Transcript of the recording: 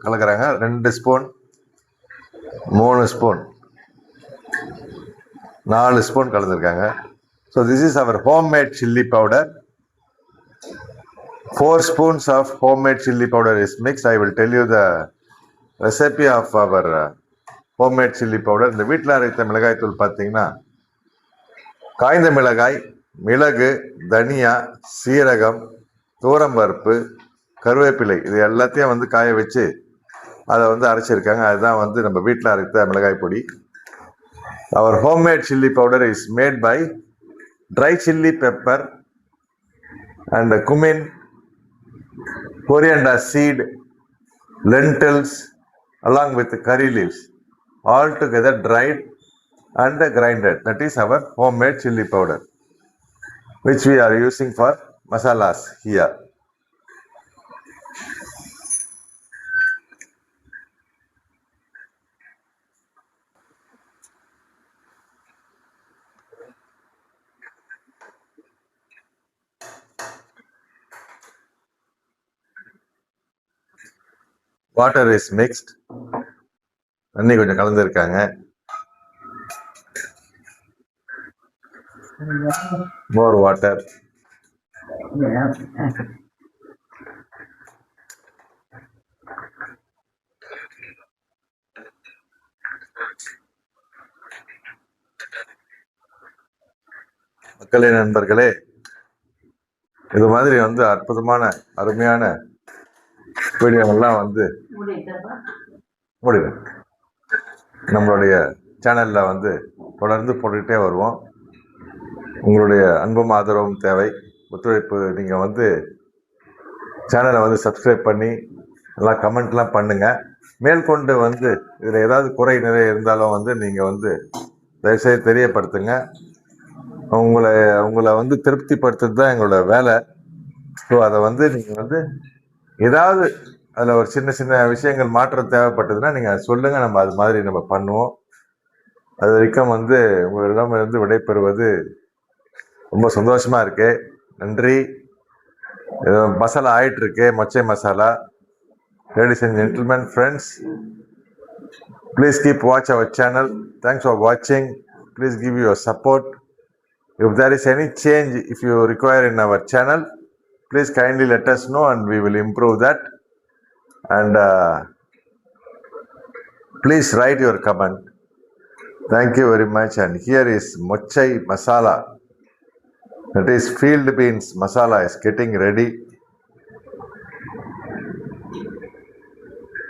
கலக்குறாங்க. 2 spoon, 3 spoon, 4 spoon கலந்துருக்காங்க. So this is our homemade chilli powder. 4 spoons of homemade chili powder is mixed. I will tell you the recipe of our homemade chili powder. இந்த வீட்டில் அரைத்த மிளகாய் தூள் பார்த்தீங்கன்னா, காய்ந்த மிளகாய், மிளகு, தனியா, சீரகம், தூரம்பருப்பு, கருவேப்பிலை, இது எல்லாத்தையும் வந்து காய வச்சு அதை வந்து அரைச்சிருக்காங்க. அதுதான் வந்து நம்ம வீட்டில் அரைத்த மிளகாய் பொடி. Our homemade chili powder is made by dry chili pepper and cumin, coriander seed, lentils, along with curry leaves, all together dried and grinded. That is our homemade chili powder, which we are using for masalas here. Water is mixed. தண்ணி கொஞ்சம் கலந்துருக்காங்க. More water. மக்களே, நண்பர்களே, இது மாதிரி வந்து அற்புதமான அருமையான வீடியோங்கள்லாம் வந்து முடியும் நம்மளுடைய சேனலில் வந்து தொடர்ந்து போட்டுக்கிட்டே வருவோம். உங்களுடைய அன்பும் ஆதரவும் தேவை, ஒத்துழைப்பு. நீங்கள் வந்து சேனலை வந்து சப்ஸ்கிரைப் பண்ணி எல்லாம் கமெண்ட்லாம் பண்ணுங்கள். மேற்கொண்டு வந்து இதில் ஏதாவது குறை நிறைய இருந்தாலும் வந்து நீங்கள் வந்து தயவுசெய்து தெரியப்படுத்துங்க. உங்களை வந்து திருப்திப்படுத்துறது தான் எங்களோட வேலை. ஸோ அதை வந்து நீங்கள் வந்து ஏதாவது அதில் ஒரு சின்ன சின்ன விஷயங்கள் மாற்றம் தேவைப்பட்டதுன்னா நீங்கள் சொல்லுங்கள், நம்ம அது மாதிரி நம்ம பண்ணுவோம். அது வரைக்கும் வந்து உங்களிடம் இருந்து விடைபெறுவது ரொம்ப சந்தோஷமாக இருக்கு. நன்றி. மசாலா ஆயிட்டுருக்கு, மொச்சை masala. Ladies and gentlemen, friends, please keep watch our channel. Thanks for வாட்சிங். Please give your support. If there is any change, if you require in our channel, please kindly let us know and we will improve that. And please write your comment. Thank you very much. And here is mochai masala, that is field beans masala, is getting ready.